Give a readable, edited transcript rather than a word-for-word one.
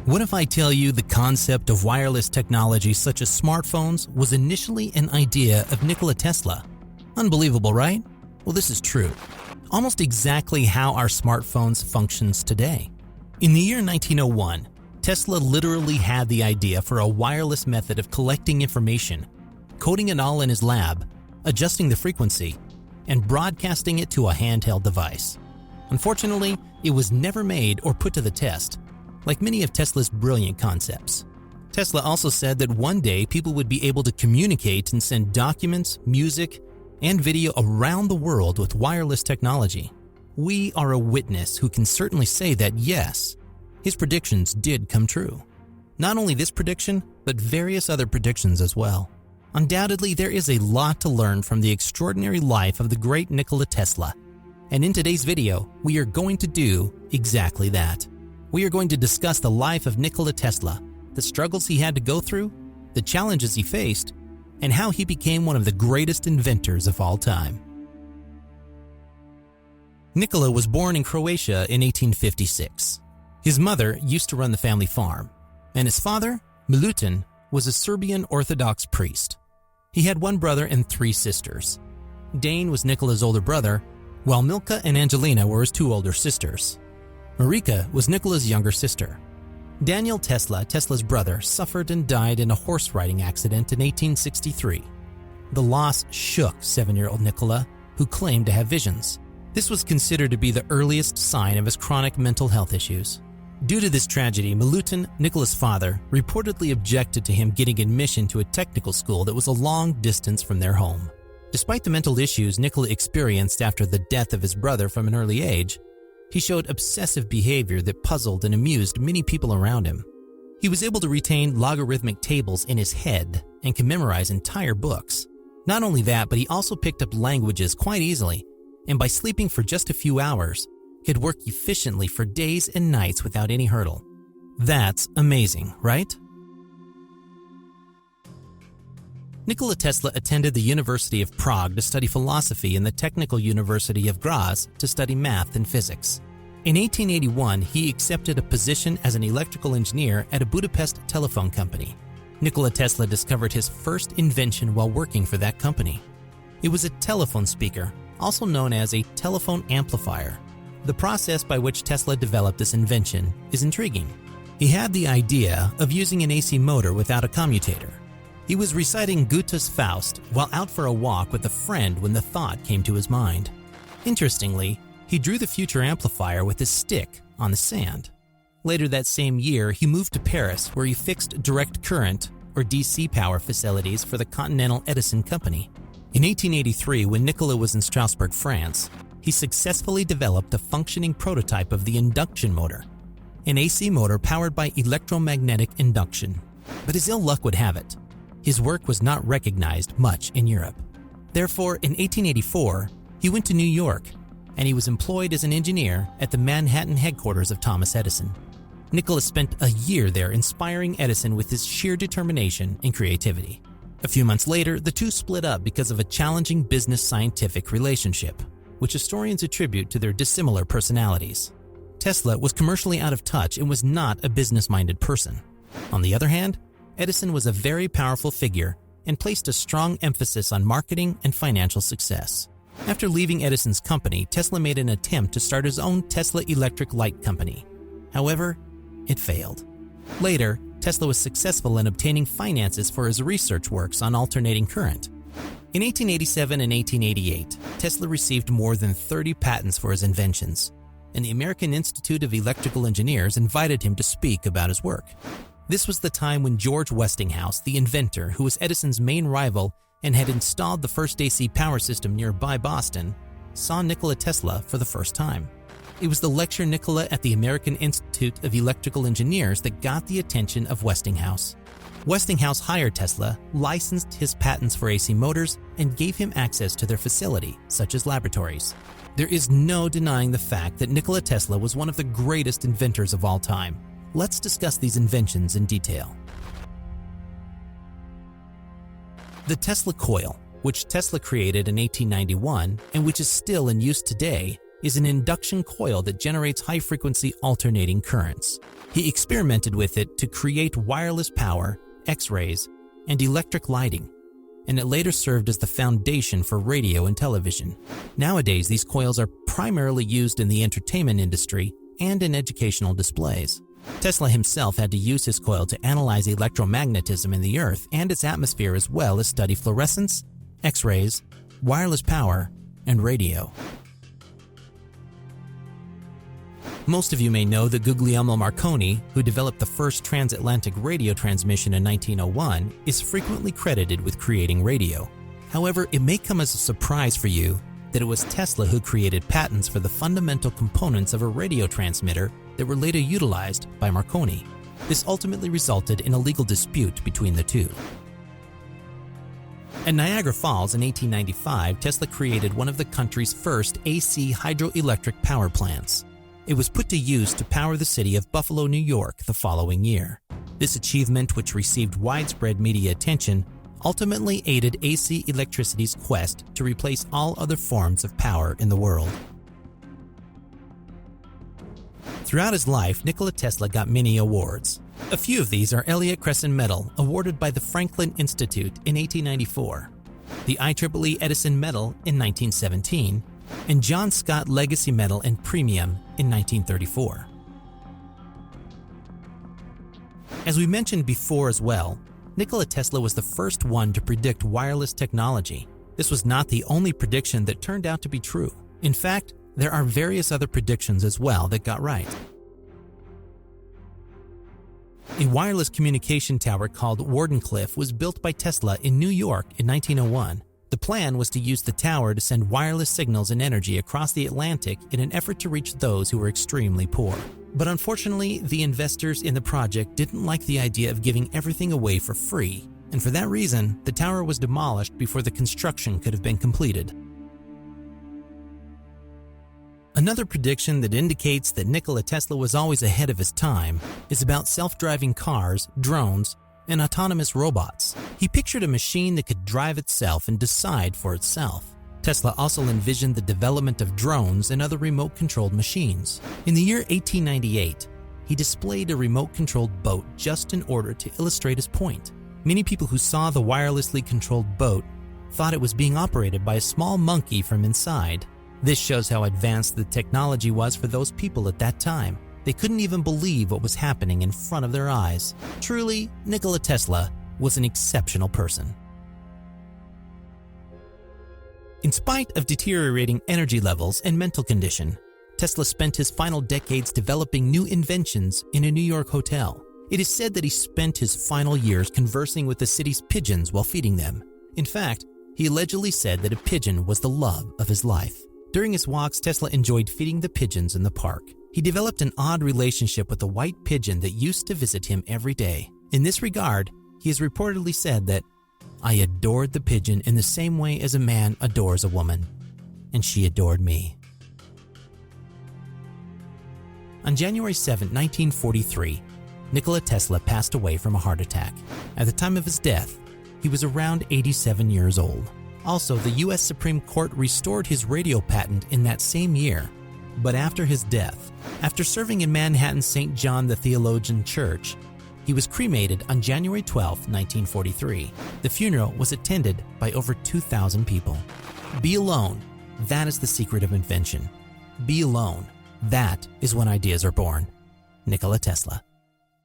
What if I tell you the concept of wireless technology such as smartphones was initially an idea of Nikola Tesla? Unbelievable, right? Well, this is true. Almost exactly how our smartphones functions today. In the year 1901, Tesla literally had the idea for a wireless method of collecting information, coding it all in his lab, adjusting the frequency, and broadcasting it to a handheld device. Unfortunately, it was never made or put to the test, like many of Tesla's brilliant concepts. Tesla also said that one day people would be able to communicate and send documents, music, and video around the world with wireless technology. We are a witness who can certainly say that yes, his predictions did come true. Not only this prediction, but various other predictions as well. Undoubtedly, there is a lot to learn from the extraordinary life of the great Nikola Tesla. And in today's video, we are going to do exactly that. We are going to discuss the life of Nikola Tesla, the struggles he had to go through, the challenges he faced, and how he became one of the greatest inventors of all time. Nikola was born in Croatia in 1856. His mother used to run the family farm, and his father, Milutin, was a Serbian Orthodox priest. He had one brother and 3 sisters. Dane was Nikola's older brother, while Milka and Angelina were his 2 older sisters. Marika was Nikola's younger sister. Daniel Tesla, Tesla's brother, suffered and died in a horse riding accident in 1863. The loss shook 7-year-old Nikola, who claimed to have visions. This was considered to be the earliest sign of his chronic mental health issues. Due to this tragedy, Milutin, Nikola's father, reportedly objected to him getting admission to a technical school that was a long distance from their home. Despite the mental issues Nikola experienced after the death of his brother from an early age, he showed obsessive behavior that puzzled and amused many people around him. He was able to retain logarithmic tables in his head and can memorize entire books. Not only that, but he also picked up languages quite easily, and by sleeping for just a few hours, could work efficiently for days and nights without any hurdle. That's amazing, right? Nikola Tesla attended the University of Prague to study philosophy and the Technical University of Graz to study math and physics. In 1881, he accepted a position as an electrical engineer at a Budapest telephone company. Nikola Tesla discovered his first invention while working for that company. It was a telephone speaker, also known as a telephone amplifier. The process by which Tesla developed this invention is intriguing. He had the idea of using an AC motor without a commutator. He was reciting Goethe's Faust while out for a walk with a friend when the thought came to his mind. Interestingly, he drew the future amplifier with his stick on the sand. Later that same year, he moved to Paris, where he fixed direct current, or DC power facilities for the Continental Edison Company. In 1883, when Nikola was in Strasbourg, France, he successfully developed a functioning prototype of the induction motor, an AC motor powered by electromagnetic induction. But as ill luck would have it, his work was not recognized much in Europe. Therefore, in 1884, he went to New York, and he was employed as an engineer at the Manhattan headquarters of Thomas Edison. Nikola spent a year there inspiring Edison with his sheer determination and creativity. A few months later, the two split up because of a challenging business-scientific relationship, which historians attribute to their dissimilar personalities. Tesla was commercially out of touch and was not a business-minded person. On the other hand, Edison was a very powerful figure and placed a strong emphasis on marketing and financial success. After leaving Edison's company, Tesla made an attempt to start his own Tesla Electric Light Company. However, it failed. Later, Tesla was successful in obtaining finances for his research works on alternating current. In 1887 and 1888, Tesla received more than 30 patents for his inventions, and the American Institute of Electrical Engineers invited him to speak about his work. This was the time when George Westinghouse, the inventor who was Edison's main rival and had installed the first AC power system nearby Boston, saw Nikola Tesla for the first time. It was the lecture Nikola at the American Institute of Electrical Engineers that got the attention of Westinghouse. Westinghouse hired Tesla, licensed his patents for AC motors, and gave him access to their facility, such as laboratories. There is no denying the fact that Nikola Tesla was one of the greatest inventors of all time. Let's discuss these inventions in detail. The Tesla Coil, which Tesla created in 1891 and which is still in use today, is an induction coil that generates high-frequency alternating currents. He experimented with it to create wireless power, X-rays, and electric lighting, and it later served as the foundation for radio and television. Nowadays, these coils are primarily used in the entertainment industry and in educational displays. Tesla himself had to use his coil to analyze electromagnetism in the Earth and its atmosphere, as well as study fluorescence, X-rays, wireless power, and radio. Most of you may know that Guglielmo Marconi, who developed the first transatlantic radio transmission in 1901, is frequently credited with creating radio. However, it may come as a surprise for you that it was Tesla who created patents for the fundamental components of a radio transmitter that were later utilized by Marconi. This ultimately resulted in a legal dispute between the two. At Niagara Falls in 1895, Tesla created one of the country's first AC hydroelectric power plants. It was put to use to power the city of Buffalo, New York the following year. This achievement, which received widespread media attention, ultimately aided AC electricity's quest to replace all other forms of power in the world. Throughout his life, Nikola Tesla got many awards. A few of these are Elliott Crescent Medal, awarded by the Franklin Institute in 1894, the IEEE Edison Medal in 1917, and John Scott Legacy Medal and Premium in 1934. As we mentioned before as well, Nikola Tesla was the first one to predict wireless technology. This was not the only prediction that turned out to be true. In fact, there are various other predictions as well that got right. A wireless communication tower called Wardencliff was built by Tesla in New York in 1901. The plan was to use the tower to send wireless signals and energy across the Atlantic in an effort to reach those who were extremely poor. But unfortunately, the investors in the project didn't like the idea of giving everything away for free, and for that reason, the tower was demolished before the construction could have been completed. Another prediction that indicates that Nikola Tesla was always ahead of his time is about self-driving cars, drones, and autonomous robots. He pictured a machine that could drive itself and decide for itself. Tesla also envisioned the development of drones and other remote-controlled machines. In the year 1898, he displayed a remote-controlled boat just in order to illustrate his point. Many people who saw the wirelessly controlled boat thought it was being operated by a small monkey from inside. This shows how advanced the technology was for those people at that time. They couldn't even believe what was happening in front of their eyes. Truly, Nikola Tesla was an exceptional person. In spite of deteriorating energy levels and mental condition, Tesla spent his final decades developing new inventions in a New York hotel. It is said that he spent his final years conversing with the city's pigeons while feeding them. In fact, he allegedly said that a pigeon was the love of his life. During his walks, Tesla enjoyed feeding the pigeons in the park. He developed an odd relationship with a white pigeon that used to visit him every day. In this regard, he has reportedly said that, "I adored the pigeon in the same way as a man adores a woman, and she adored me." On January 7, 1943, Nikola Tesla passed away from a heart attack. At the time of his death, he was around 87 years old. Also, the U.S. Supreme Court restored his radio patent in that same year, but after his death. After serving in Manhattan's St. John the Theologian Church, he was cremated on January 12, 1943. The funeral was attended by over 2,000 people. Be alone. That is the secret of invention. Be alone. That is when ideas are born. Nikola Tesla.